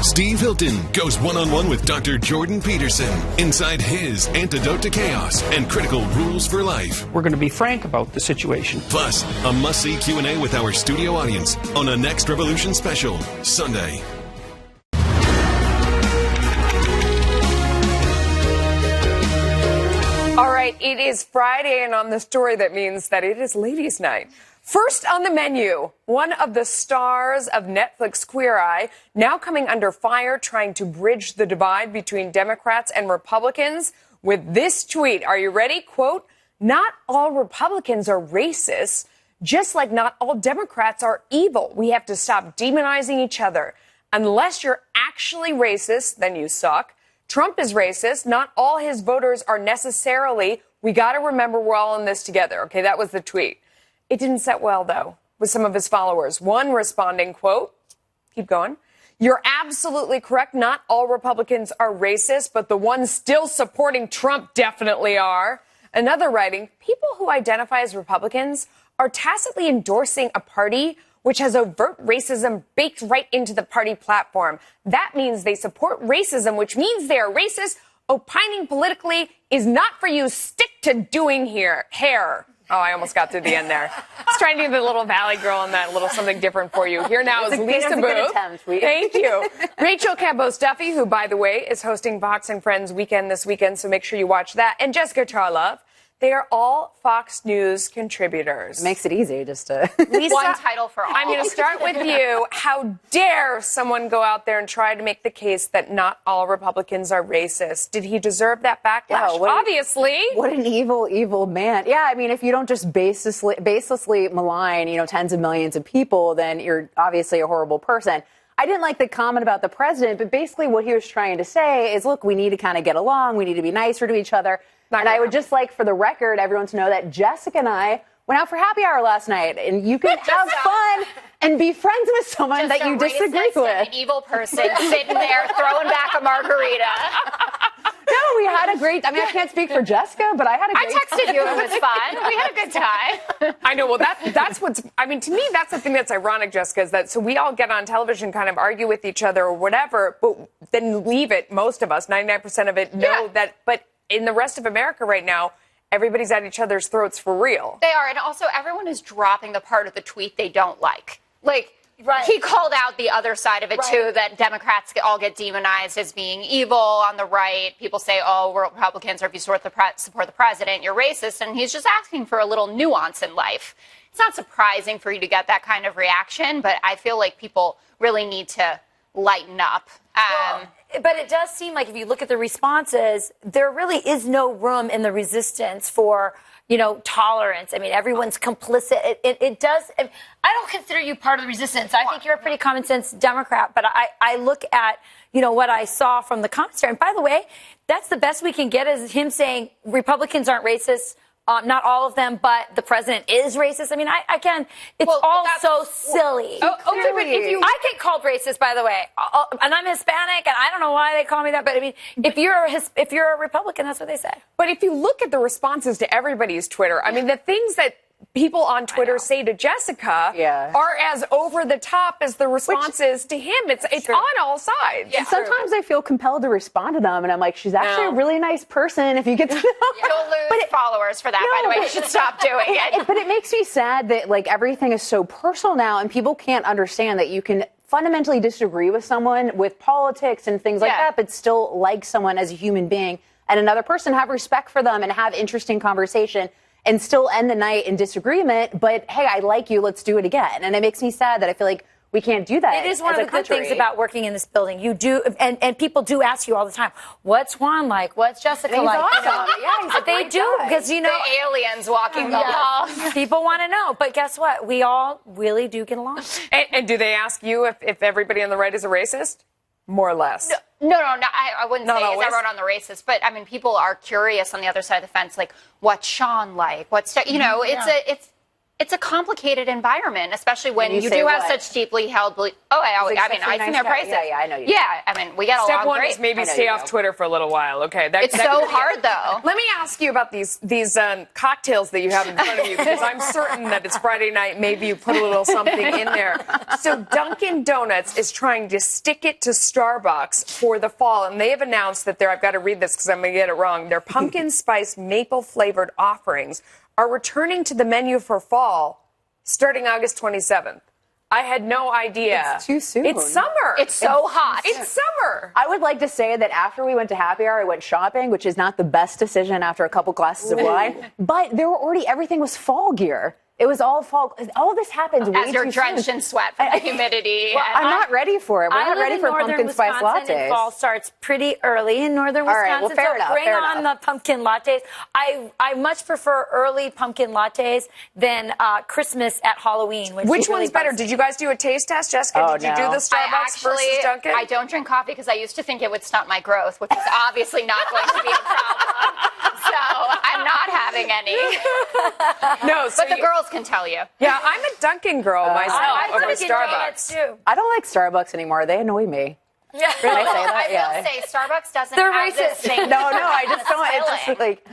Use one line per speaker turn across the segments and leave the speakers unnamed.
Steve Hilton goes one-on-one with Dr. Jordan Peterson inside his Antidote to Chaos and Critical Rules for Life.
We're going to be frank about the situation.
Plus, a must-see Q&A with our studio audience on a Next Revolution special, Sunday.
All right, it is Friday, and on the story that means that it is ladies' night. First on the menu, one of the stars of Netflix Queer Eye, now coming under fire trying to bridge the divide between Democrats and Republicans with this tweet. Are you ready? Quote, "Not all Republicans are racist, just like not all Democrats are evil. We have to stop demonizing each other. Unless you're actually racist, then you suck. Trump is racist. Not all his voters are necessarily. We got to remember we're all in this together." Okay, that was the tweet. It didn't set well, though, with some of his followers. One responding, quote, keep going, "You're absolutely correct. Not all Republicans are racist, but the ones still supporting Trump definitely are." Another writing, "People who identify as Republicans are tacitly endorsing a party which has overt racism baked right into the party platform. That means they support racism, which means they are racist. Opining politically is not for you. Stick to doing hair." Oh, I almost got through the end there. I was trying to do the little Valley Girl and that little something different for you. Here now is Lisa Booth. Thank you. Rachel Campos-Duffy, who, by the way, is hosting Fox and Friends Weekend this weekend, so make sure you watch that. And Jessica Charlove. They are all Fox News contributors.
It makes it easy just to...
Lisa,
one title for all.
I'm going to start with you. How dare someone go out there and try to make the case that not all Republicans are racist? Did he deserve that backlash?
Wow,
obviously.
What an evil, evil man. Yeah, I mean, if you don't just baselessly malign, tens of millions of people, then you're obviously a horrible person. I didn't like the comment about the president, but basically what he was trying to say is, look, we need to kind of get along. We need to be nicer to each other. And I would just like, for the record, everyone to know that Jessica and I went out for happy hour last night, and you can have fun and be friends with someone that you disagree with.
An evil person sitting there throwing back a margarita.
No, we had a great, I can't speak for Jessica, but I had a great
I texted you. It was fun. We had a good time.
I know. Well, that's what's, to me, that's the thing that's ironic, Jessica, is that so we all get on television, kind of argue with each other or whatever, but then leave it, most of us, 99% of it, know that, but in the rest of America right now, everybody's at each other's throats for real.
They are. And also, everyone is dropping the part of the tweet they don't like.
Right.
He called out the other side of it, too, that Democrats all get demonized as being evil on the right. People say, oh, we're Republicans, or if you support the president, you're racist. And he's just asking for a little nuance in life. It's not surprising for you to get that kind of reaction, but I feel like people really need to lighten up.
But it does seem like if you look at the responses, there really is no room in the resistance for, tolerance. Everyone's complicit. It does. I don't consider you part of the resistance. I think you're a pretty common sense Democrat. But I look at, what I saw from the commentary. And by the way, that's the best we can get is him saying Republicans aren't racist. Not all of them, but the president is racist. It's all so silly.
Oh, okay, but
I get called racist, by the way, and I'm Hispanic, and I don't know why they call me that. But if you're a Republican, that's what they say.
But if you look at the responses to everybody's Twitter, the things that people on Twitter say to Jessica are as over the top as the responses to him. It's on all sides.
Yeah. And sometimes I feel compelled to respond to them, and I'm like, she's actually a really nice person if you get to know her.
You'll lose followers for that, by the way. You should stop doing it.
But it makes me sad that, everything is so personal now, and people can't understand that you can fundamentally disagree with someone with politics and things like that, but still like someone as a human being and another person, have respect for them and have interesting conversation and still end the night in disagreement. But, hey, I like you. Let's do it again. And it makes me sad that I feel like we can't do that.
It is one of the good things about working in this building. You do, and people do ask you all the time, what's Juan like? What's Jessica like?
Awesome. He's a
they
great
do,
guy.
because,
The aliens walking the halls.
People want to know. But guess what? We all really do get along.
And do they ask you if everybody on the right is a racist? More or less.
No, I wouldn't say is everyone on the racist, but people are curious on the other side of the fence, like what's Sean like? It's it's a complicated environment, especially when you do have such deeply held beliefs. Oh, I mean, I think their prices.
Yeah, I know you.
Yeah, I mean, we get
Step
along
one
great.
is maybe stay off Twitter for a little while. Okay,
It's so hard, though.
Let me ask you about these cocktails that you have in front of you, because I'm certain that it's Friday night. Maybe you put a little something in there. So Dunkin' Donuts is trying to stick it to Starbucks for the fall, and they have announced that I've got to read this because I'm going to get it wrong. Their pumpkin spice maple flavored offerings are returning to the menu for fall starting August 27th. I had no idea.
It's too soon.
It's summer.
It's so hot.
It's summer.
I would like to say that after we went to happy hour, I went shopping, which is not the best decision after a couple glasses of wine. But there were everything was fall gear. It was all fall. All this happens way
As you're
too
drenched
soon.
in sweat from the humidity.
Well, I'm not ready for it. We're not ready for pumpkin spice
Wisconsin,
lattes.
And fall starts pretty early in northern
All
Wisconsin.
right, well, fair enough,
Bring
fair
on
enough.
the pumpkin lattes. I much prefer early pumpkin lattes than Christmas at Halloween.
Which one's better? Did you guys do a taste test, Jessica?
Oh,
Did you do
no.
the Starbucks versus Dunkin'?
I don't drink coffee because I used to think it would stunt my growth, which is obviously not going to be a problem. So I'm not having any.
No, so
but the girls can tell you.
Yeah, I'm a Dunkin' girl myself
I
over
Dunkin'
Starbucks.
Donuts too.
I don't like Starbucks anymore. They annoy me.
Yeah.
Can I say that?
I
Yeah.
will say Starbucks doesn't
They're
have this
racist.
thing.
No, I just don't. It's just like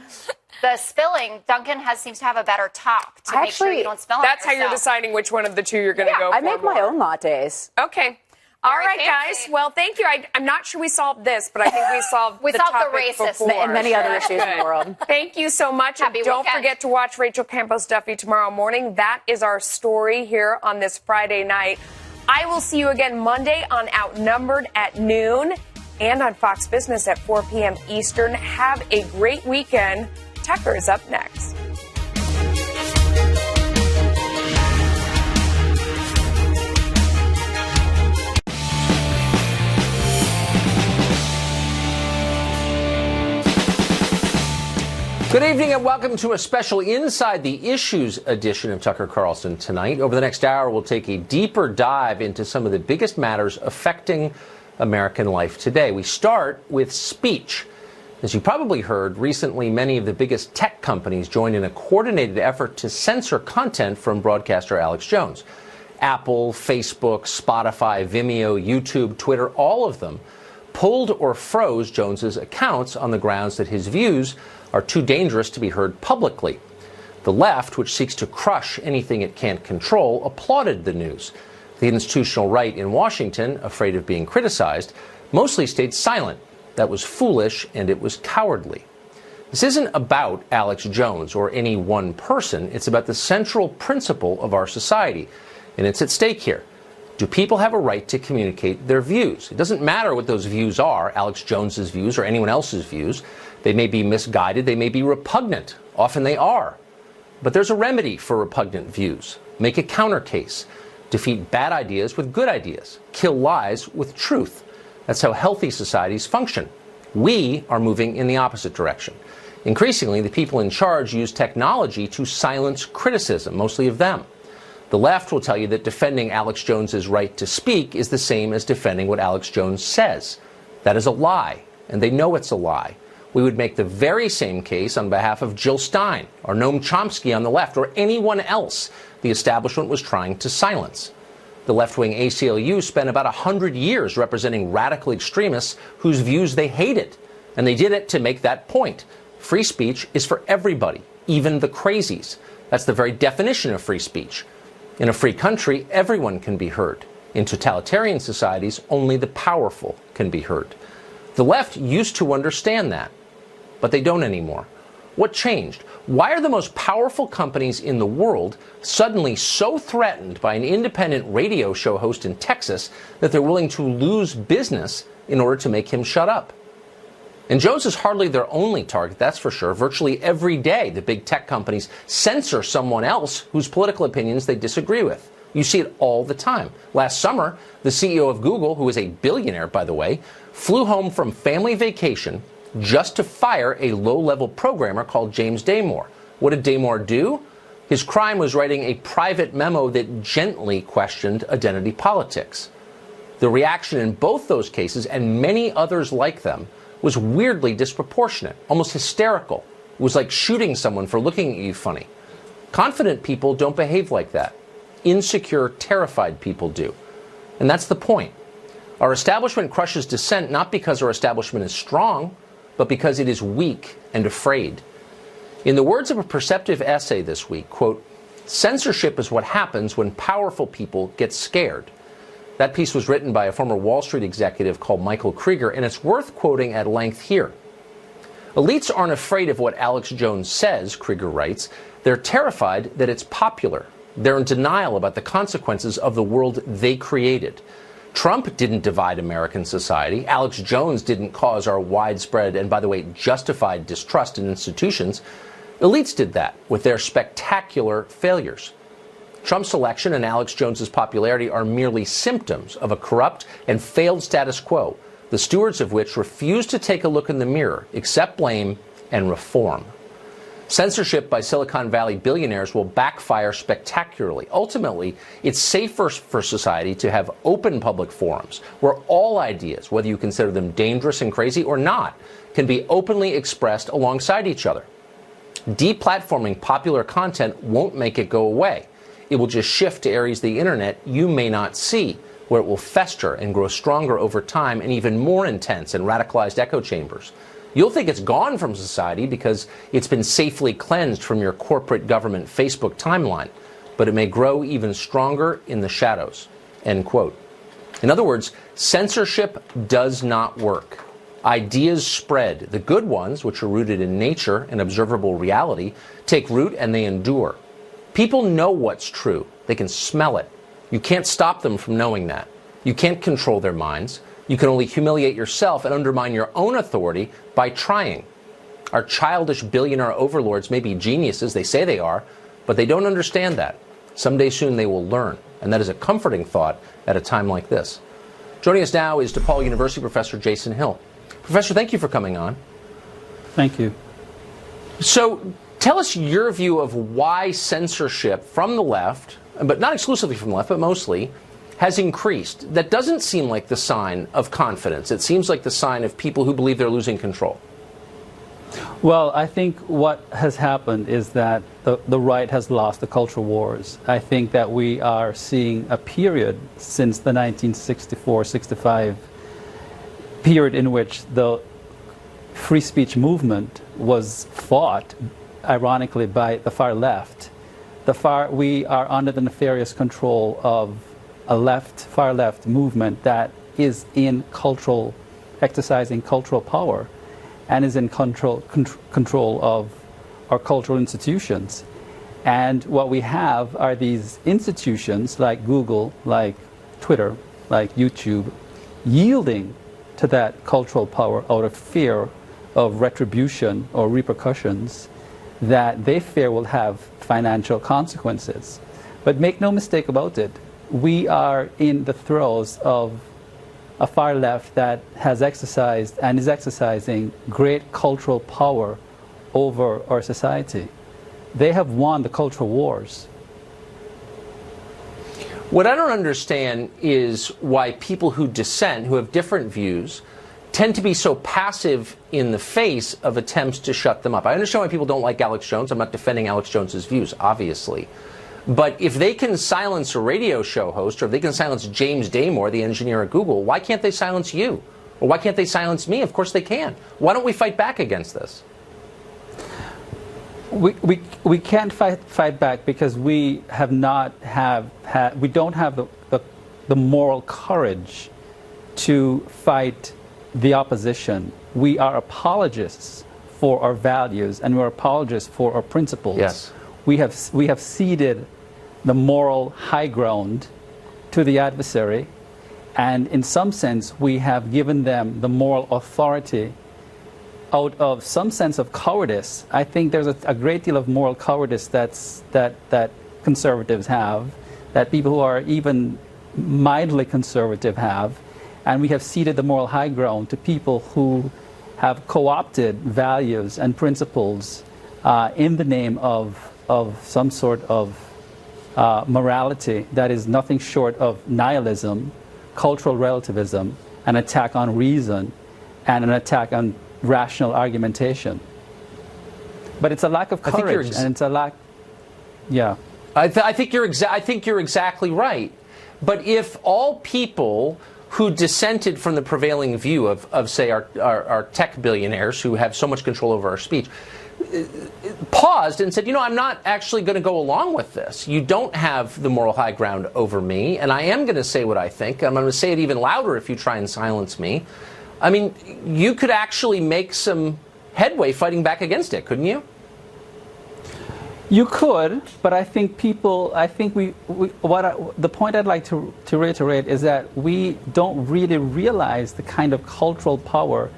The spilling, Dunkin' seems to have a better top to make sure
Actually,
you don't spill on
That's how you're
yourself.
deciding which one of the two you're going to go for.
I make my own lattes.
Okay. All
Very
right,
fancy.
guys. Well, thank you. I'm not sure we solved this, but I think we solved
We
the
solved the
topic
racist
before.
And many other issues in
Good.
the world.
Thank you so much.
Happy
And don't
weekend.
forget to watch Rachel Campos Duffy tomorrow morning. That is our story here on this Friday night. I will see you again Monday on Outnumbered at noon and on Fox Business at 4 p.m. Eastern. Have a great weekend. Tucker is up next.
Good evening and welcome to a special Inside the Issues edition of Tucker Carlson tonight. Over the next hour, we'll take a deeper dive into some of the biggest matters affecting American life today. We start with speech. As you probably heard, recently many of the biggest tech companies joined in a coordinated effort to censor content from broadcaster Alex Jones. Apple, Facebook, Spotify, Vimeo, YouTube, Twitter, all of them pulled or froze Jones's accounts on the grounds that his views are too dangerous to be heard publicly. The left, which seeks to crush anything it can't control, applauded the news. The institutional right in Washington, afraid of being criticized, mostly stayed silent. That was foolish and it was cowardly. This isn't about Alex Jones or any one person. It's about the central principle of our society, and it's at stake here. Do people have a right to communicate their views? It doesn't matter what those views are, Alex Jones's views or anyone else's views. They may be misguided, they may be repugnant. Often they are. But there's a remedy for repugnant views. Make a counter case. Defeat bad ideas with good ideas. Kill lies with truth. That's how healthy societies function. We are moving in the opposite direction. Increasingly, the people in charge use technology to silence criticism, mostly of them. The left will tell you that defending Alex Jones's right to speak is the same as defending what Alex Jones says. That is a lie, and they know it's a lie. We would make the very same case on behalf of Jill Stein or Noam Chomsky on the left or anyone else the establishment was trying to silence. The left-wing ACLU spent about 100 years representing radical extremists whose views they hated, and they did it to make that point. Free speech is for everybody, even the crazies. That's the very definition of free speech. In a free country, everyone can be heard. In totalitarian societies, only the powerful can be heard. The left used to understand that, but they don't anymore. What changed? Why are the most powerful companies in the world suddenly so threatened by an independent radio show host in Texas that they're willing to lose business in order to make him shut up? And Jones is hardly their only target, that's for sure. Virtually every day, the big tech companies censor someone else whose political opinions they disagree with. You see it all the time. Last summer, the CEO of Google, who is a billionaire, by the way, flew home from family vacation just to fire a low-level programmer called James Damore. What did Damore do? His crime was writing a private memo that gently questioned identity politics. The reaction in both those cases, and many others like them, was weirdly disproportionate, almost hysterical. It was like shooting someone for looking at you funny. Confident people don't behave like that. Insecure, terrified people do. And that's the point. Our establishment crushes dissent not because our establishment is strong, but because it is weak and afraid. In the words of a perceptive essay this week, quote, censorship is what happens when powerful people get scared. That piece was written by a former Wall Street executive called Michael Krieger, and it's worth quoting at length here. Elites aren't afraid of what Alex Jones says, Krieger writes. They're terrified that it's popular. They're in denial about the consequences of the world they created. Trump didn't divide American society. Alex Jones didn't cause our widespread and, by the way, justified distrust in institutions. Elites did that with their spectacular failures. Trump's election and Alex Jones's popularity are merely symptoms of a corrupt and failed status quo, the stewards of which refuse to take a look in the mirror, accept blame, and reform. Censorship by Silicon Valley billionaires will backfire spectacularly. Ultimately, it's safer for society to have open public forums where all ideas, whether you consider them dangerous and crazy or not, can be openly expressed alongside each other. Deplatforming popular content won't make it go away. It will just shift to areas of the internet you may not see, where it will fester and grow stronger over time and even more intense and radicalized echo chambers. You'll think it's gone from society because it's been safely cleansed from your corporate government Facebook timeline, but it may grow even stronger in the shadows. End quote. In other words, censorship does not work. Ideas spread. The good ones, which are rooted in nature and observable reality, take root and they endure. People know what's true. They can smell it. You can't stop them from knowing that. You can't control their minds. You can only humiliate yourself and undermine your own authority by trying. Our childish billionaire overlords may be geniuses, they say they are, but they don't understand that. Someday soon they will learn, and that is a comforting thought at a time like this. Joining us now is DePaul University professor Jason Hill. Professor, thank you for coming on.
Thank you.
So tell us your view of why censorship from the left, but not exclusively from the left, but mostly, has increased. That doesn't seem like the sign of confidence. It seems like the sign of people who believe they're losing control.
Well, I think what has happened is that the right has lost the cultural wars. I think that we are seeing a period since the 1964-65 period in which the free speech movement was fought, ironically, by the far left. We are under the nefarious control of a far left movement that is exercising cultural power and is in control of our cultural institutions. And what we have are these institutions like Google, like Twitter, like YouTube, yielding to that cultural power out of fear of retribution or repercussions that they fear will have financial consequences. But make no mistake about it, we are in the throes of a far left that has exercised and is exercising great cultural power over our society. They have won the cultural wars.
What I don't understand is why people who dissent, who have different views, tend to be so passive in the face of attempts to shut them up. I understand why people don't like Alex Jones. I'm not defending Alex Jones's views, obviously. But if they can silence a radio show host, or if they can silence James Damore, the engineer at Google, why can't they silence you? Or why can't they silence me? Of course they can. Why don't we fight back against this?
We can't fight back because we don't have the moral courage to fight the opposition. We are apologists for our values and we're apologists for our principles.
Yes.
We have ceded the moral high ground to the adversary, and in some sense we have given them the moral authority out of some sense of cowardice. I think there's a great deal of moral cowardice that conservatives have, that people who are even mildly conservative have, and we have ceded the moral high ground to people who have co-opted values and principles in the name of some sort of morality that is nothing short of nihilism, cultural relativism, an attack on reason, and an attack on rational argumentation. But it's a lack of courage, and it's a lack... Yeah.
I think you're exactly right. But if all people who dissented from the prevailing view of say, our tech billionaires who have so much control over our speech, paused and said, I'm not actually going to go along with this. You don't have the moral high ground over me, and I am going to say what I think. I'm going to say it even louder if you try and silence me. I mean, you could actually make some headway fighting back against it, couldn't you?
You could, but I think the point I'd like to reiterate is that we don't really realize the kind of cultural power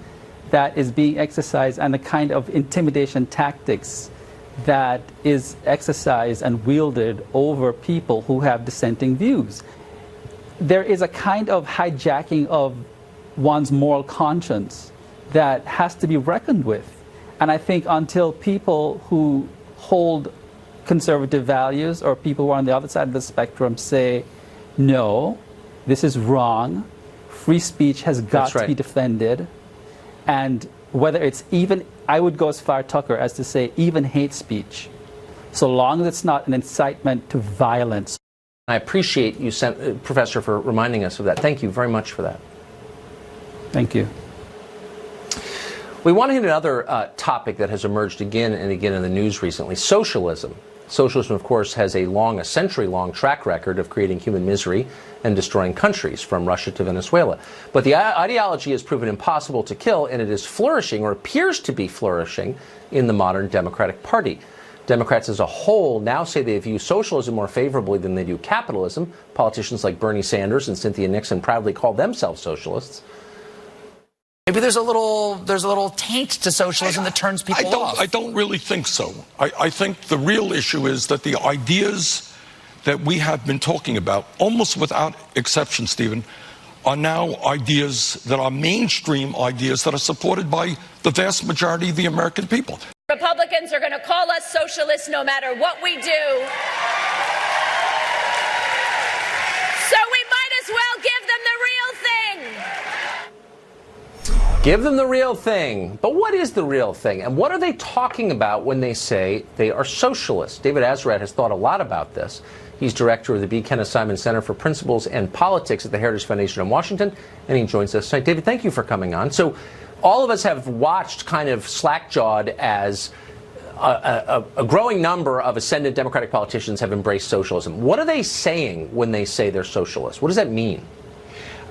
that is being exercised and the kind of intimidation tactics that is exercised and wielded over people who have dissenting views. There is a kind of hijacking of one's moral conscience that has to be reckoned with. And I think until people who hold conservative values or people who are on the other side of the spectrum say, no, this is wrong, free speech has got to be defended, and whether it's even, I would go as far, Tucker, as to say even hate speech, so long as it's not an incitement to violence.
I appreciate you, Professor, for reminding us of that. Thank you very much for that.
Thank you.
We want to hit another topic that has emerged again and again in the news recently: socialism. Socialism, of course, has a century-long track record of creating human misery and destroying countries, from Russia to Venezuela. But the ideology has proven impossible to kill, and it is flourishing, or appears to be flourishing, in the modern Democratic Party. Democrats as a whole now say they view socialism more favorably than they do capitalism. Politicians like Bernie Sanders and Cynthia Nixon proudly call themselves socialists.
Maybe there's a little taint to socialism that turns people off.
I don't really think so. I think the real issue is that the ideas that we have been talking about, almost without exception, Stephen, are now ideas that are mainstream ideas that are supported by the vast majority of the American people.
Republicans are going to call us socialists no matter what we do. So we might as well give them the real thing.
Give them the real thing. But what is the real thing? And what are they talking about when they say they are socialists? David Azarad has thought a lot about this. He's director of the B. Kenneth Simon Center for Principles and Politics at the Heritage Foundation in Washington, and he joins us tonight. David, thank you for coming on. So all of us have watched kind of slack-jawed as a growing number of ascendant Democratic politicians have embraced socialism. What are they saying when they say they're socialists? What does that mean?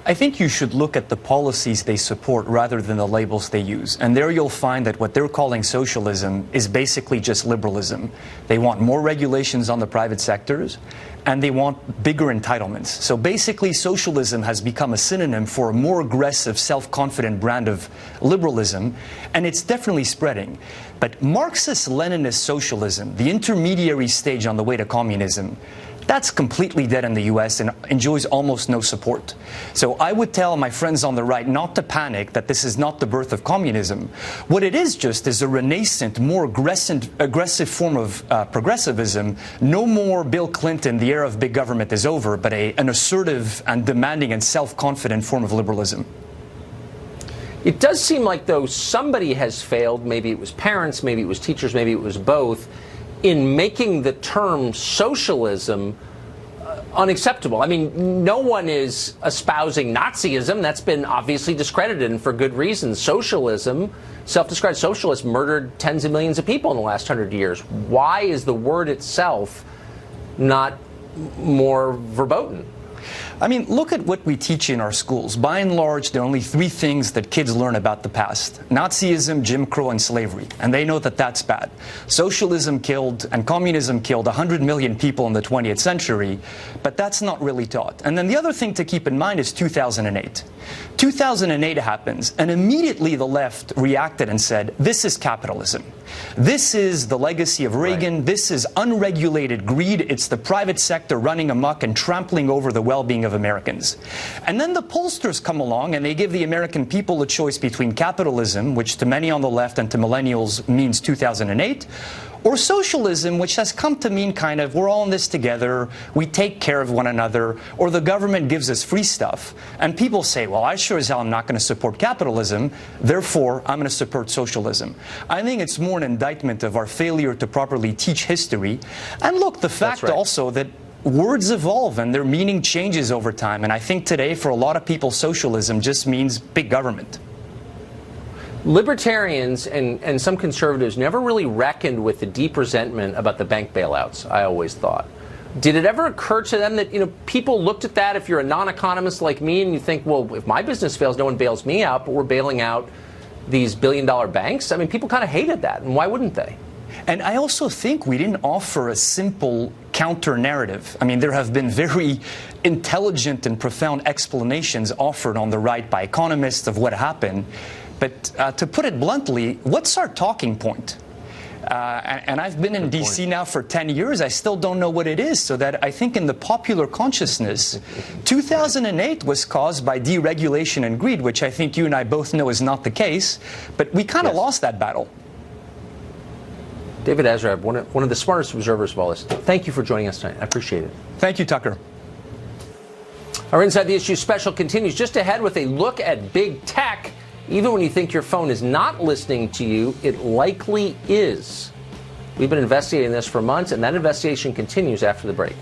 I think you should look at the policies they support rather than the labels they use. And there you'll find that what they're calling socialism is basically just liberalism. They want more regulations on the private sectors, and they want bigger entitlements. So basically, socialism has become a synonym for a more aggressive, self-confident brand of liberalism, and it's definitely spreading. But Marxist-Leninist socialism, the intermediary stage on the way to communism, that's completely dead in the U.S. and enjoys almost no support. So I would tell my friends on the right not to panic that this is not the birth of communism. What it is just is a renascent, more aggressive form of progressivism. No more Bill Clinton, the era of big government is over, but an assertive and demanding and self-confident form of liberalism.
It does seem like, though, somebody has failed. Maybe it was parents, maybe it was teachers, maybe it was both, in making the term socialism unacceptable. I mean, no one is espousing Nazism. That's been obviously discredited, and for good reason. Socialism, self-described socialists, murdered tens of millions of people in the last 100 years. Why is the word itself not more verboten?
I mean, look at what we teach in our schools. By and large, there are only three things that kids learn about the past: Nazism, Jim Crow, and slavery. And they know that that's bad. Socialism killed and communism killed 100 million people in the 20th century, but that's not really taught. And then the other thing to keep in mind is 2008. 2008 happens, and immediately the left reacted and said, this is capitalism. This is the legacy of Reagan. Right. This is unregulated greed. It's the private sector running amok and trampling over the well-being well-being of Americans. And then the pollsters come along and they give the American people a choice between capitalism, which to many on the left and to millennials means 2008, or socialism, which has come to mean kind of we're all in this together, we take care of one another, or the government gives us free stuff. And people say, well, I sure as hell am not going to support capitalism, therefore I'm going to support socialism. I think it's more an indictment of our failure to properly teach history. And look, the fact also that words evolve and their meaning changes over time. And I think today, for a lot of people, socialism just means big government.
Libertarians and some conservatives never really reckoned with the deep resentment about the bank bailouts, I always thought. Did it ever occur to them that, people looked at that, if you're a non-economist like me, and you think, well, if my business fails, no one bails me out, but we're bailing out these billion-dollar banks? I mean, people kind of hated that, and why wouldn't they?
And I also think we didn't offer a simple counter-narrative. I mean, there have been very intelligent and profound explanations offered on the right by economists of what happened. But to put it bluntly, what's our talking point? And I've been in D.C. now for 10 years. I still don't know what it is. So that I think in the popular consciousness, 2008 was caused by deregulation and greed, which I think you and I both know is not the case. But we kind of lost that battle.
David Azrab, one of the smartest observers of all this. Thank you for joining us tonight. I appreciate it.
Thank you, Tucker.
Our Inside the Issue special continues just ahead with a look at big tech. Even when you think your phone is not listening to you, it likely is. We've been investigating this for months, and that investigation continues after the break.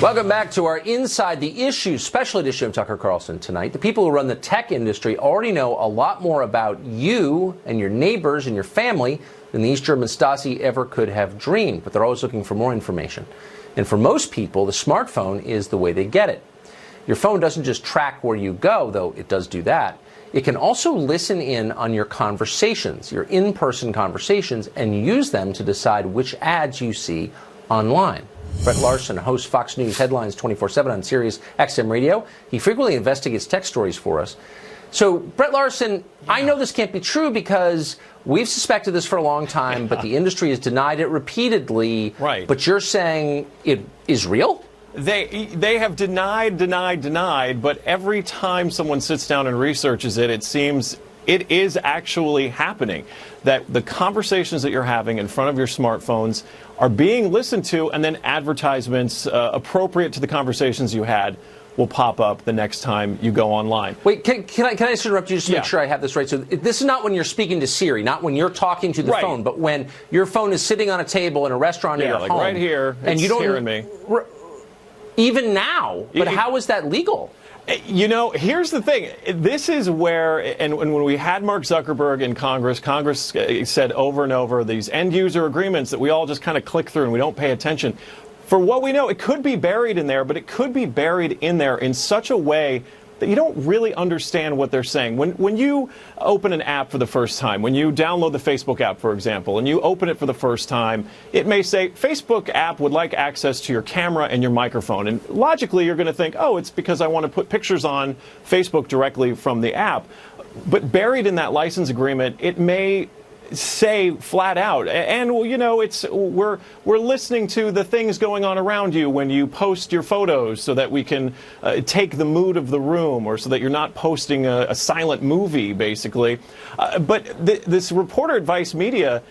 Welcome back to our Inside the Issues special edition of Tucker Carlson tonight. The people who run the tech industry already know a lot more about you and your neighbors and your family than the East German Stasi ever could have dreamed, but they're always looking for more information. And for most people, the smartphone is the way they get it. Your phone doesn't just track where you go, though it does do that. It can also listen in on your conversations, your in-person conversations, and use them to decide which ads you see online. Brett Larson hosts Fox News Headlines 24/7 on Sirius XM Radio. He frequently investigates tech stories for us. So, Brett Larson, I know this can't be true because we've suspected this for a long time, but the industry has denied it repeatedly.
Right.
But you're saying it is real?
They have denied, but every time someone sits down and researches it, it seems it is actually happening. That the conversations that you're having in front of your smartphones are being listened to, and then advertisements appropriate to the conversations you had will pop up the next time you go online.
Wait, can I just interrupt you just to make sure I have this right? So this is not when you're speaking to Siri, not when you're talking to the phone, but when your phone is sitting on a table in a restaurant in your
like
home.
right here,
and
it's
you don't
hearing me.
Even now, but how is that legal?
You know, here's the thing. This is where, and when we had Mark Zuckerberg in Congress said over and over these end-user agreements that we all just kind of click through and we don't pay attention. For what we know, it could be buried in there, but it could be buried in there in such a way that you don't really understand what they're saying. When you open an app for the first time, when you download the Facebook app, for example, and you open it for the first time, it may say, Facebook app would like access to your camera and your microphone. And logically, you're going to think, oh, it's because I want to put pictures on Facebook directly from the app. But buried in that license agreement, it may say flat out, and you know, we're listening to the things going on around you when you post your photos, so that we can take the mood of the room, or so that you're not posting a silent movie, basically. But this reporter at Vice Media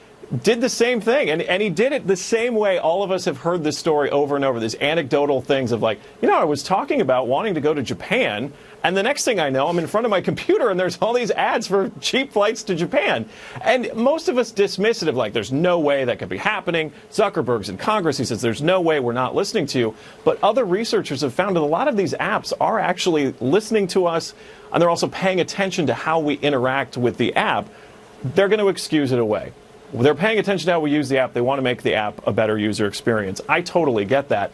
did the same thing, and he did it the same way. All of us have heard this story over and over, these anecdotal things of like, you know, I was talking about wanting to go to Japan, and the next thing I know, I'm in front of my computer and there's all these ads for cheap flights to Japan. And most of us dismiss it of like, there's no way that could be happening. Zuckerberg's in Congress. He says there's no way we're not listening to you. But other researchers have found that a lot of these apps are actually listening to us, and they're also paying attention to how we interact with the app. They're going to excuse it away. They're paying attention to how we use the app. They want to make the app a better user experience. I totally get that.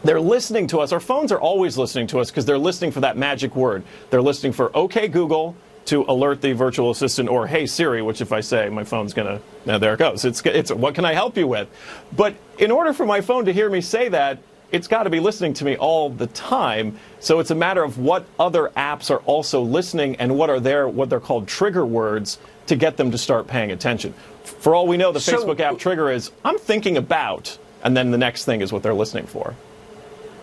They're listening to us. Our phones are always listening to us because they're listening for that magic word. They're listening for OK Google to alert the virtual assistant, or Hey Siri, which if I say, my phone's going to, now there it goes. It's what can I help you with? But in order for my phone to hear me say that, it's got to be listening to me all the time. So it's a matter of what other apps are also listening and what they're called trigger words to get them to start paying attention. For all we know, the Facebook app trigger is, I'm thinking about, and then the next thing is what they're listening for.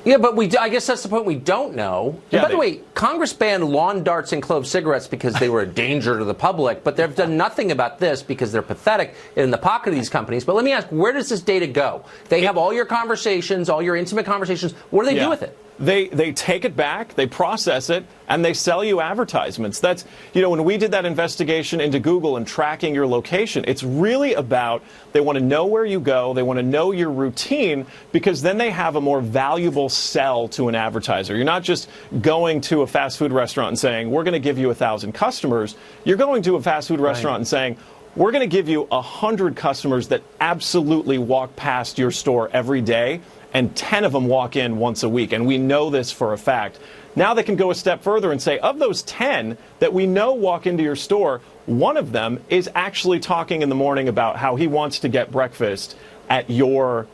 Yeah, but I guess that's the point we don't know. Yeah, by the way, Congress banned lawn darts and clove cigarettes because they were a danger to the public, but they've done nothing about this because they're pathetic in the pocket of these companies. But let me ask, where does this data go? They have all your conversations, all your intimate conversations. What do they do with it?
They take it back, they process it, and they sell you advertisements. That's, you know, when we did that investigation into Google and tracking your location, it's really about, they want to know where you go, they want to know your routine, because then they have a more valuable sell to an advertiser. You're not just going to a fast food restaurant and saying, we're going to give you 1,000 customers. You're going to a fast food restaurant and saying, we're going to give you 100 customers that absolutely walk past your store every day, and 10 of them walk in once a week, and we know this for a fact. Now they can go a step further and say, of those 10 that we know walk into your store, one of them is actually talking in the morning about how he wants to get breakfast at your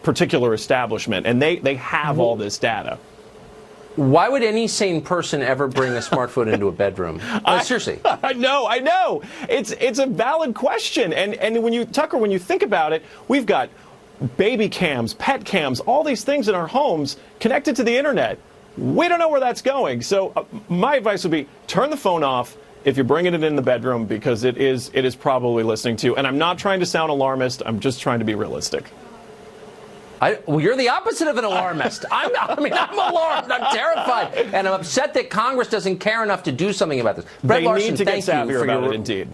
particular establishment, and they have all this data.
Why would any sane person ever bring a smartphone into a bedroom? Seriously.
I know. It's a valid question, and when you think about it, we've got baby cams, pet cams, all these things in our homes connected to the internet. We don't know where that's going. So my advice would be, turn the phone off if you're bringing it in the bedroom, because it is probably listening to you. And I'm not trying to sound alarmist. I'm just trying to be realistic.
Well, you're the opposite of an alarmist. I'm alarmed. I'm terrified. And I'm upset that Congress doesn't care enough to do something about this. Brett Larson,
need to get savvier about it, indeed.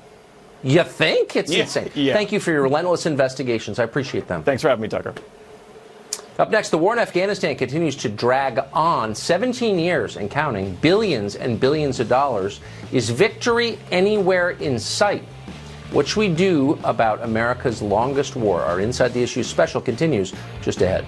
You think? It's insane.
Yeah.
Thank you for your relentless investigations. I appreciate them.
Thanks for having me, Tucker.
Up next, the war in Afghanistan continues to drag on. 17 years and counting, billions and billions of dollars. Is victory anywhere in sight? What should we do about America's longest war? Our Inside the Issues special continues just ahead.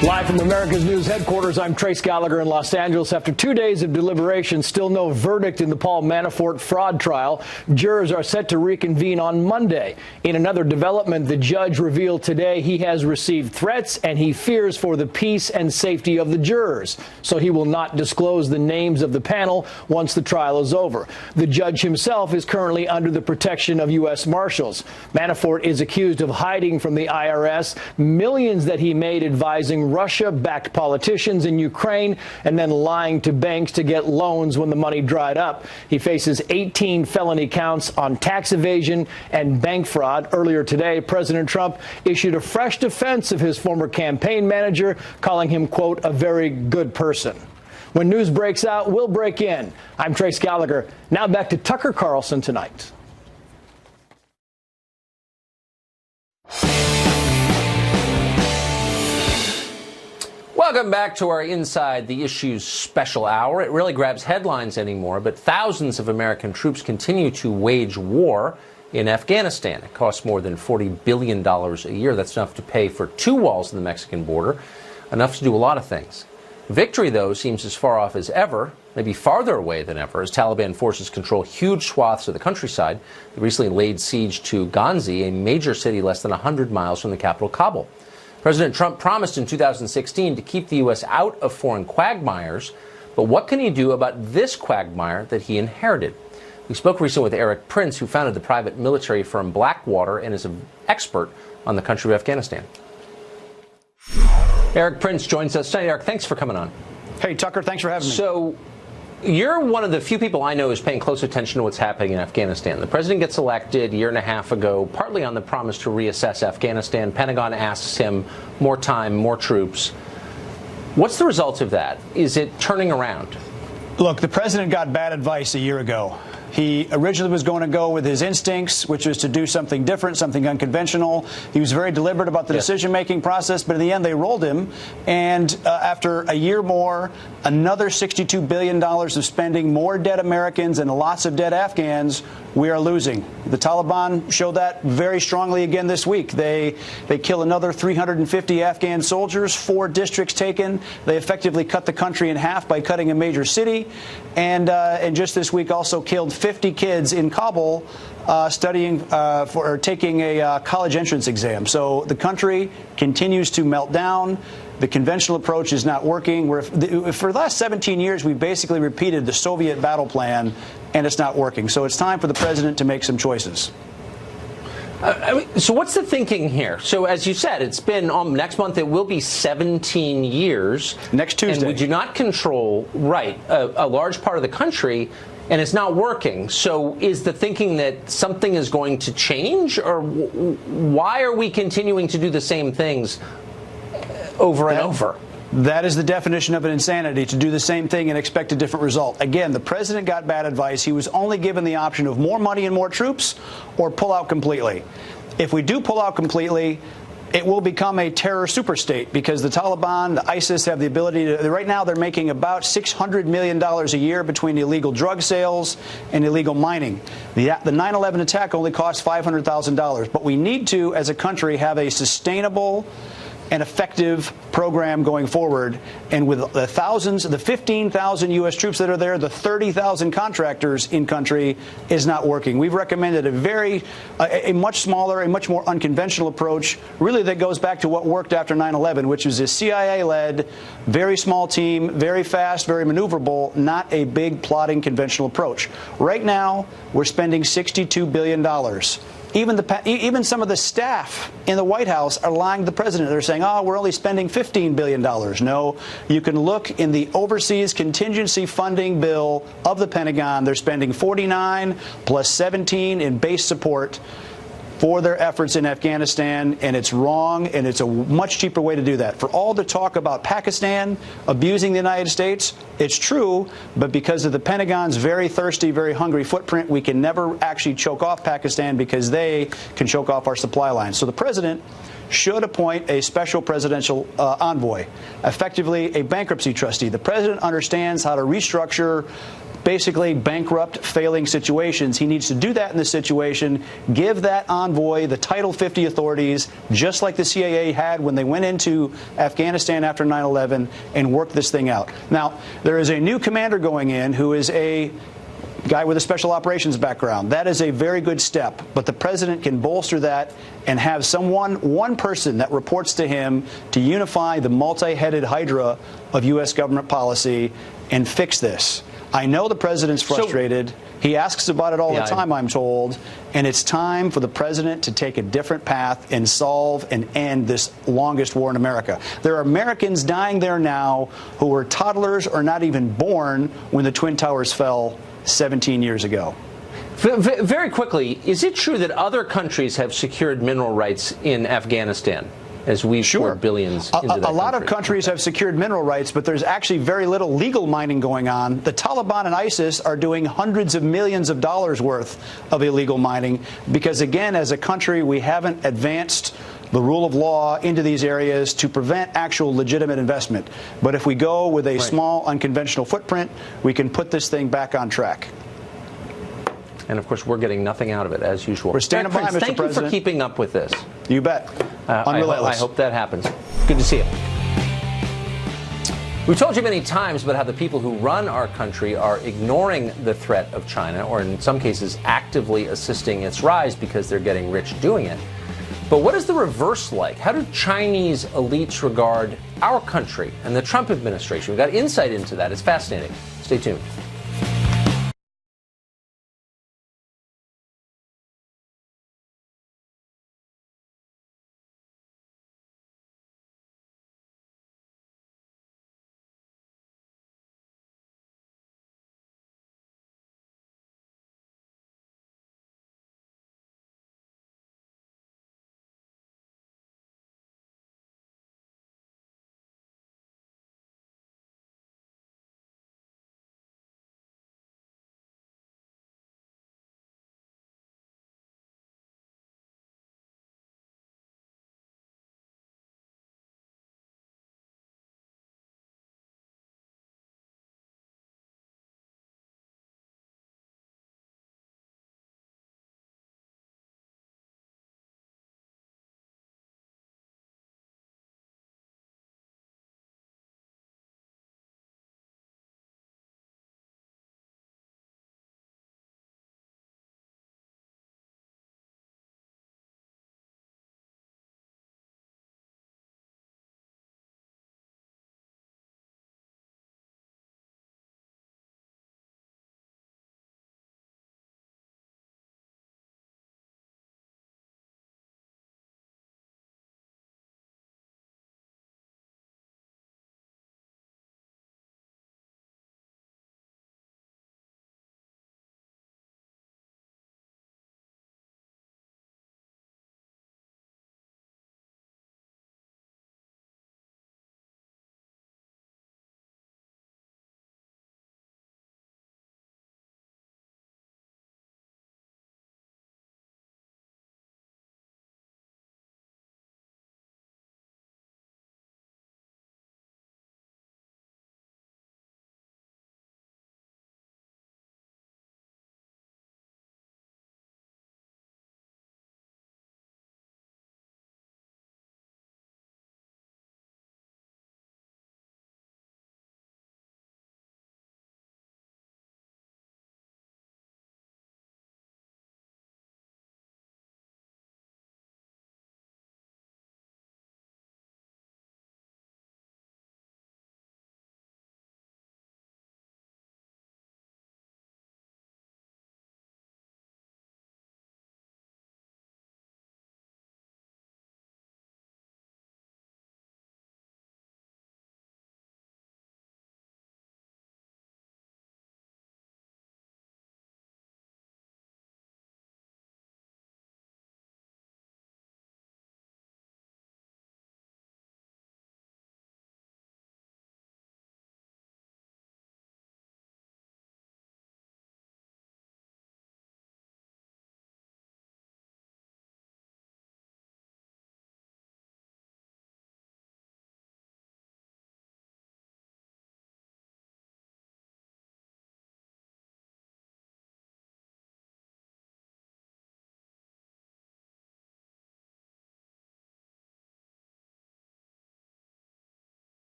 Live from America's News headquarters, I'm Trace Gallagher in Los Angeles. After 2 days of deliberation, still no verdict in the Paul Manafort fraud trial. Jurors are set to reconvene on Monday. In another development, the judge revealed today he has received threats and he fears for the peace and safety of the jurors. So he will not disclose the names of the panel once the trial is over. The judge himself is currently under the protection of U.S. Marshals. Manafort is accused of hiding from the IRS millions that he made advising Russia-backed politicians in Ukraine and then lying to banks to get loans when the money dried up. He faces 18 felony counts on tax evasion and bank fraud. Earlier today, President Trump issued a fresh defense of his former campaign manager, calling him, quote, a very good person. When news breaks out, we'll break in. I'm Trace Gallagher. Now back to Tucker Carlson tonight.
Welcome back to our Inside the Issues special hour. It really grabs headlines anymore, but thousands of American troops continue to wage war in Afghanistan. It costs more than $40 billion a year. That's enough to pay for 2 walls in the Mexican border, enough to do a lot of things. Victory, though, seems as far off as ever, maybe farther away than ever, as Taliban forces control huge swaths of the countryside. They recently laid siege to Ghazni, a major city less than 100 miles from the capital, Kabul. President Trump promised in 2016 to keep the U.S. out of foreign quagmires, but what can he do about this quagmire that he inherited? We spoke recently with Eric Prince, who founded the private military firm Blackwater and is an expert on the country of Afghanistan. Eric Prince joins us today. Eric, thanks for coming on.
Hey, Tucker, thanks for having me.
So, you're one of the few people I know who's paying close attention to what's happening in Afghanistan. The president gets elected a year and a half ago, partly on the promise to reassess Afghanistan. Pentagon asks him more time, more troops. What's the result of that? Is it turning around?
Look, the president got bad advice a year ago. He originally was going to go with his instincts, which was to do something different, something unconventional. He was very deliberate about the decision-making process, but in the end, they rolled him. And after a year more, another $62 billion of spending, more dead Americans and lots of dead Afghans, we are losing. The Taliban showed that very strongly again this week. They kill another 350 Afghan soldiers, 4 districts taken. They effectively cut the country in half by cutting a major city. And just this week also killed 50 kids in Kabul studying for taking a college entrance exam. So the country continues to melt down. The conventional approach is not working. For the last 17 years, we've basically repeated the Soviet battle plan, and it's not working. So it's time for the president to make some choices.
So what's the thinking here? So as you said, it's been next month. It will be 17 years.
Next Tuesday.
And we do not control, a large part of the country, and it's not working. So is the thinking that something is going to change, or why are we continuing to do the same things over and over?
That is the definition of an insanity, to do the same thing and expect a different result. Again, the president got bad advice. He was only given the option of more money and more troops or pull out completely. If we do pull out completely, it will become a terror superstate because the Taliban, the ISIS have the ability to, right now they're making about $600 million a year between illegal drug sales and illegal mining. The 9/11 attack only cost $500,000, but we need to, as a country, have a sustainable and effective program going forward. And with the thousands, the 15,000 U.S. troops that are there, the 30,000 contractors in country is not working. We've recommended a much smaller, a much more unconventional approach, really that goes back to what worked after 9/11, which was a CIA-led, very small team, very fast, very maneuverable, not a big plotting conventional approach. Right now, we're spending $62 billion. Even some of the staff in the White House are lying to the president. They're saying, we're only spending $15 billion. No, you can look in the overseas contingency funding bill of the Pentagon. They're spending 49 plus 17 in base support for their efforts in Afghanistan, and it's wrong, and it's a much cheaper way to do that. For all the talk about Pakistan abusing the United States, it's true, but because of the Pentagon's very thirsty, very hungry footprint, we can never actually choke off Pakistan because they can choke off our supply lines. So the president should appoint a special presidential envoy, effectively a bankruptcy trustee. The president understands how to restructure basically bankrupt, failing situations. He needs to do that in this situation, give that envoy the Title 50 authorities, just like the CIA had when they went into Afghanistan after 9/11, and work this thing out. Now, there is a new commander going in who is a guy with a special operations background. That is a very good step, but the president can bolster that and have one person that reports to him to unify the multi-headed hydra of U.S. government policy and fix this. I know the president's frustrated. He asks about it all the time, I'm told. And it's time for the president to take a different path and solve and end this longest war in America. There are Americans dying there now who were toddlers or not even born when the Twin Towers fell 17 years ago.
Very quickly, is it true that other countries have secured mineral rights in Afghanistan? As we poured billions into that
a lot of countries have secured mineral rights, but there's actually very little legal mining going on. The Taliban and ISIS are doing hundreds of millions of dollars worth of illegal mining because, again, as a country, we haven't advanced the rule of law into these areas to prevent actual legitimate investment. But if we go with a small, unconventional footprint, we can put this thing back on track.
And, of course, we're getting nothing out of it, as usual.
We're standing by, Mr.
Thank
President.
you for keeping up with this.
You bet.
I hope that happens. Good to see you. We've told you many times about how the people who run our country are ignoring the threat of China, or in some cases actively assisting its rise because they're getting rich doing it. But what is the reverse like? How do Chinese elites regard our country and the Trump administration? We've got insight into that. It's fascinating. Stay tuned.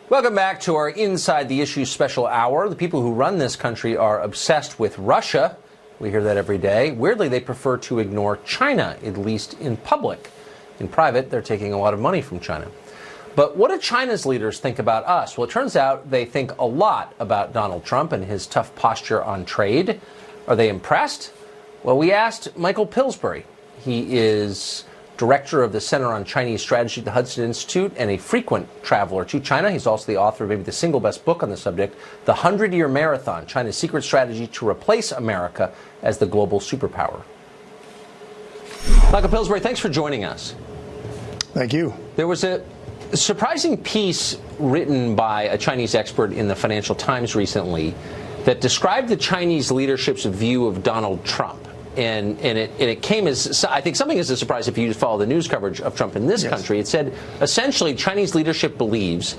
Welcome back to our Inside the Issues special hour. The people who run this country are obsessed with Russia. We hear that every day. Weirdly, they prefer to ignore China, at least in public. In private, they're taking a lot of money from China. But what do China's leaders think about us? Well, it turns out they think a lot about Donald Trump and his tough posture on trade. Are they impressed? Well, we asked Michael Pillsbury. He is director of the Center on Chinese Strategy at the Hudson Institute and a frequent traveler to China. He's also the author of maybe the single best book on the subject, The 100-Year Marathon, China's Secret Strategy to Replace America as the Global Superpower. Michael Pillsbury, thanks for joining us.
Thank you.
There was a surprising piece written by a Chinese expert in the Financial Times recently that described the Chinese leadership's view of Donald Trump. And it came as, I think, something as a surprise if you follow the news coverage of Trump in this country. It said, essentially, Chinese leadership believes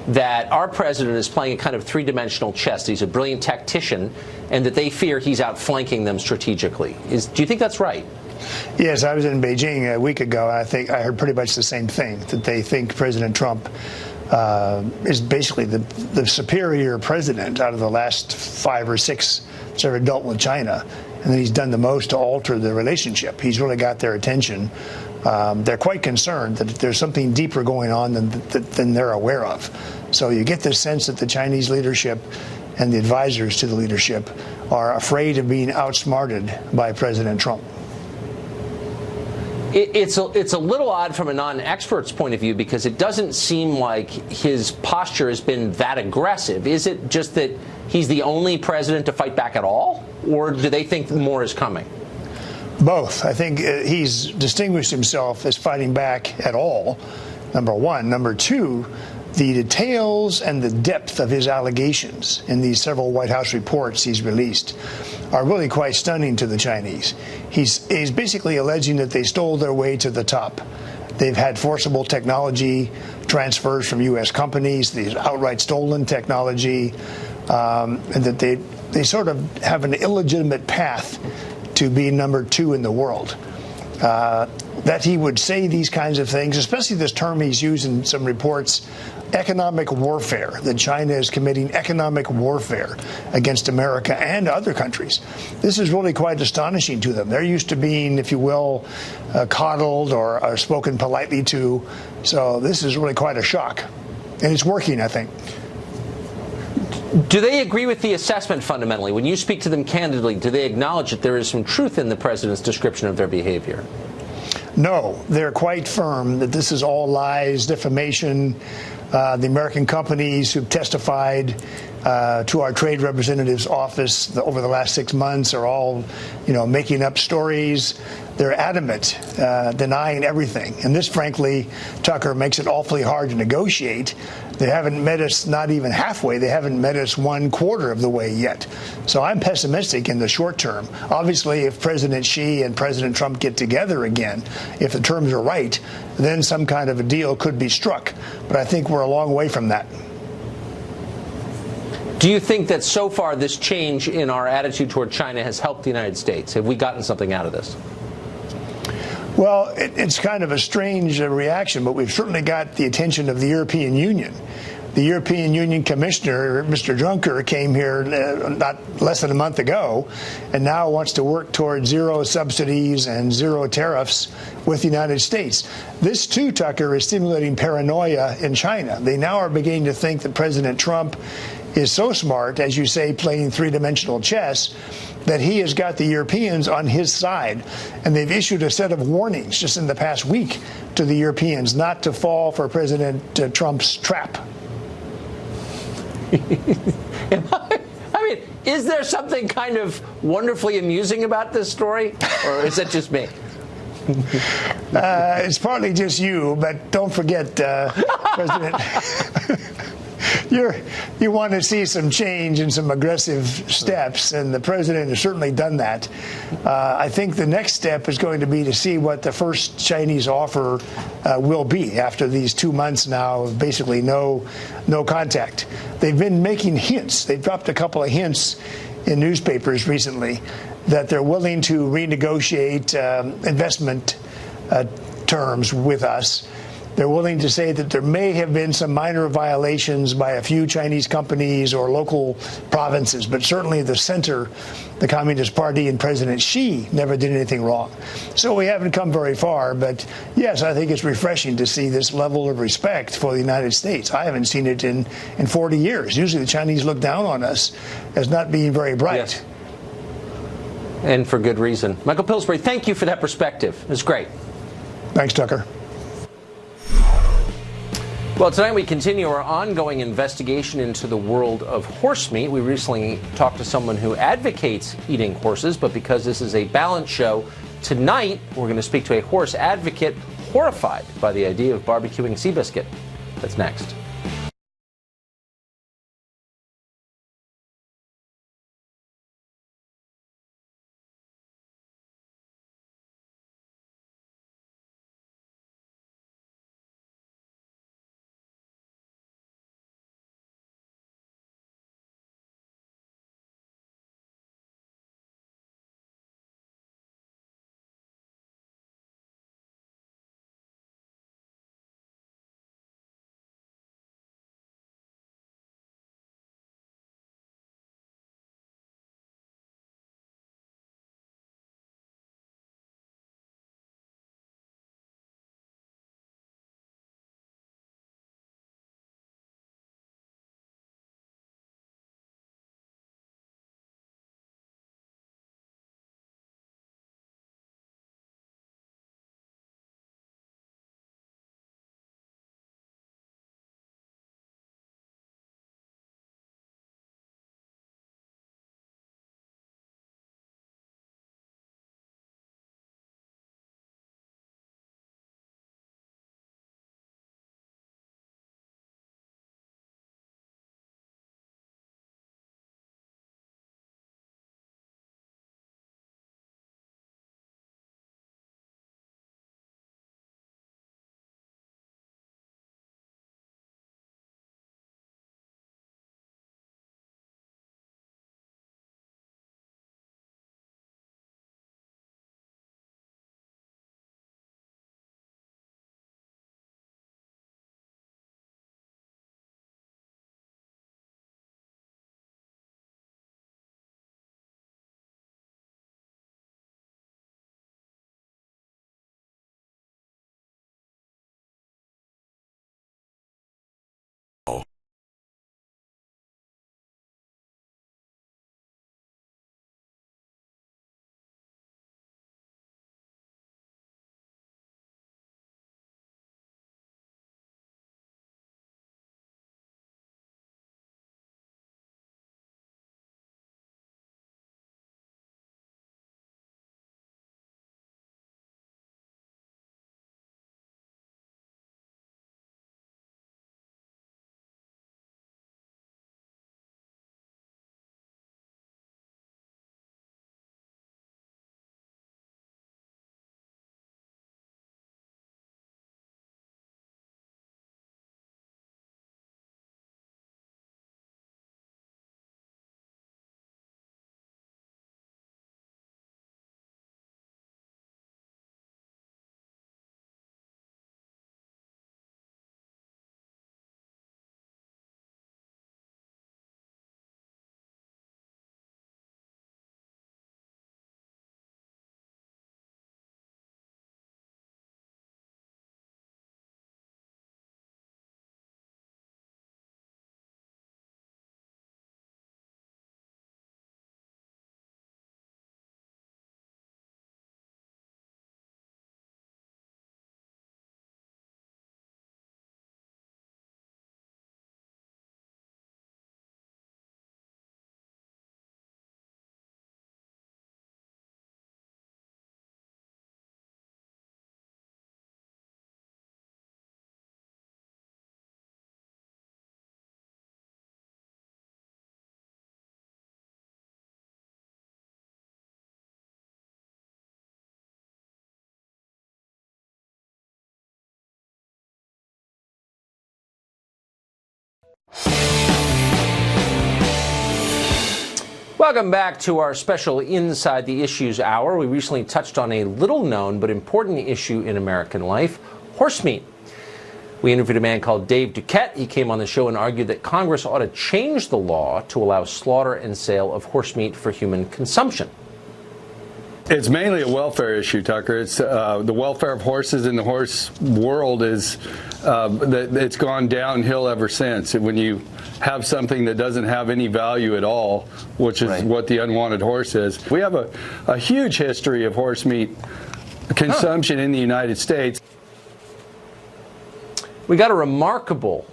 that our president is playing a kind of three-dimensional chess. He's a brilliant tactician, and that they fear he's outflanking them strategically. Do you think that's right?
Yes, I was in Beijing a week ago, and I think I heard pretty much the same thing, that they think President Trump is basically the superior president out of the last 5 or 6 that's ever dealt with China, and that he's done the most to alter the relationship. He's really got their attention. They're quite concerned that there's something deeper going on than they're aware of. So you get this sense that the Chinese leadership and the advisors to the leadership are afraid of being outsmarted by President Trump.
It's a little odd from a non-expert's point of view because it doesn't seem like his posture has been that aggressive. Is it just that he's the only president to fight back at all? Or do they think more is coming?
Both. I think he's distinguished himself as fighting back at all, number one. Number two, the details and the depth of his allegations in these several White House reports he's released are really quite stunning to the Chinese. He's basically alleging that they stole their way to the top. They've had forcible technology transfers from U.S. companies, these outright stolen technology, and that they sort of have an illegitimate path to be number 2 in the world. That he would say these kinds of things, especially this term he's used in some reports, economic warfare, that China is committing economic warfare against America and other countries. This is really quite astonishing to them. They're used to being, if you will, coddled or spoken politely to. So this is really quite a shock. And it's working, I think.
Do they agree with the assessment fundamentally? When you speak to them candidly, do they acknowledge that there is some truth in the president's description of their behavior?
No, they're quite firm that this is all lies, defamation. The American companies who've testified to our trade representative's office over the last 6 months are all, making up stories. They're adamant, denying everything. And this, frankly, Tucker, makes it awfully hard to negotiate. They haven't met us not even halfway. They haven't met us 1/4 of the way yet. So I'm pessimistic in the short term. Obviously, if President Xi and President Trump get together again, if the terms are right, then some kind of a deal could be struck. But I think we're a long way from that.
Do you think that so far this change in our attitude toward China has helped the United States? Have we gotten something out of this?
Well, it's kind of a strange reaction, but we've certainly got the attention of the European Union. The European Union Commissioner, Mr. Juncker, came here not less than a month ago and now wants to work toward zero subsidies and zero tariffs with the United States. This, too, Tucker, is stimulating paranoia in China. They now are beginning to think that President Trump is so smart, as you say, playing three-dimensional chess, that he has got the Europeans on his side. And they've issued a set of warnings just in the past week to the Europeans not to fall for President Trump's trap.
I mean, is there something kind of wonderfully amusing about this story, or is that just me?
It's partly just you, but don't forget, President, you want to see some change and some aggressive steps, and the president has certainly done that. I think the next step is going to be to see what the first Chinese offer will be after these 2 months now of basically no contact. They've been making hints. They've dropped a couple of hints in newspapers recently that they're willing to renegotiate investment terms with us. They're willing to say that there may have been some minor violations by a few Chinese companies or local provinces, but certainly the center, the Communist Party and President Xi, never did anything wrong. So we haven't come very far, but yes, I think it's refreshing to see this level of respect for the United States. I haven't seen it in 40 years. Usually the Chinese look down on us as not being very bright.
Yes. And for good reason. Michael Pillsbury, thank you for that perspective. It was great.
Thanks, Tucker.
Well, tonight we continue our ongoing investigation into the world of horse meat. We recently talked to someone who advocates eating horses, but because this is a balanced show, tonight we're going to speak to a horse advocate horrified by the idea of barbecuing Seabiscuit. That's next. Welcome back to our special Inside the Issues Hour. We recently touched on a little-known but important issue in American life, horse meat. We interviewed a man called Dave Duquette. He came on the show and argued that Congress ought to change the law to allow slaughter and sale of horse meat for human consumption.
It's mainly a welfare issue, Tucker. It's the welfare of horses in the horse world is it's gone downhill ever since. When you have something that doesn't have any value at all, which is what the unwanted horse is. We have a huge history of horse meat consumption in the United States.
We got a remarkable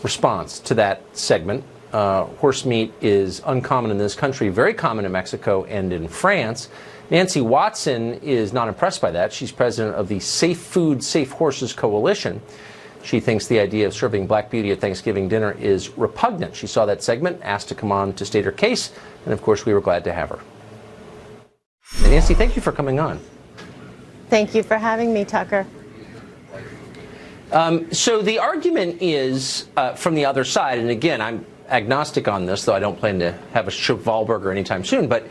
response to that segment. Horse meat is uncommon in this country, very common in Mexico and in France. Nancy Watson is not impressed by that. She's president of the Safe Food, Safe Horses Coalition. She thinks the idea of serving Black Beauty at Thanksgiving dinner is repugnant. She saw that segment, asked to come on to state her case, and of course we were glad to have her. And Nancy, thank you for coming on.
Thank you for having me, Tucker.
So the argument is from the other side, and again, I'm agnostic on this, though I don't plan to have a Chevalburger anytime soon, but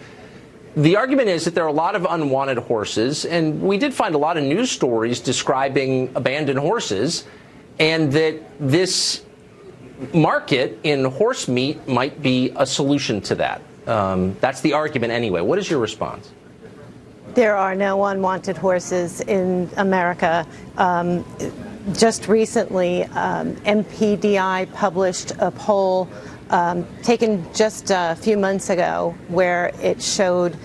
the argument is that there are a lot of unwanted horses, and we did find a lot of news stories describing abandoned horses, and that this market in horse meat might be a solution to that. That's the argument anyway. What is your response?
There are no unwanted horses in America. Just recently, MPDI published a poll taken just a few months ago where it showed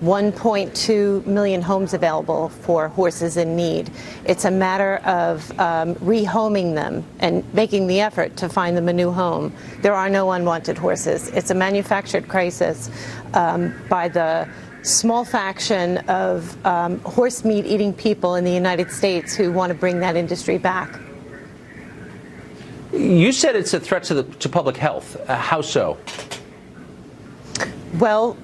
1.2 million homes available for horses in need. It's a matter of rehoming them and making the effort to find them a new home. There are no unwanted horses. It's a manufactured crisis by the small faction of horse meat eating people in the United States who want to bring that industry back.
You said it's a threat to public health. How so?
Well,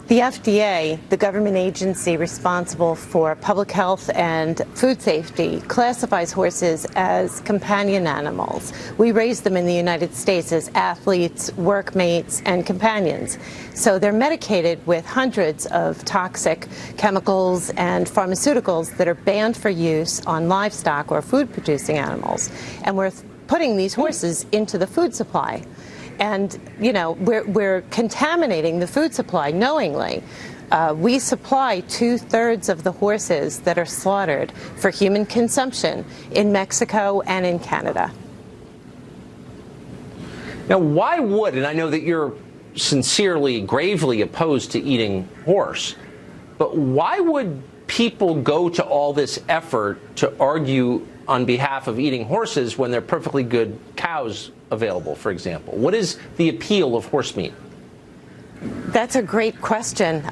the FDA, the government agency responsible for public health and food safety, classifies horses as companion animals. We raise them in the United States as athletes, workmates, and companions. So they're medicated with hundreds of toxic chemicals and pharmaceuticals that are banned for use on livestock or food-producing animals. And we're putting these horses into the food supply. And, you know, we're contaminating the food supply knowingly. We supply 2/3 of the horses that are slaughtered for human consumption in Mexico and in Canada.
Now, why would, and I know that you're sincerely, gravely opposed to eating horse, but why would people go to all this effort to argue on behalf of eating horses when they're perfectly good cows available, for example? What is the appeal of horse meat?
That's a great question.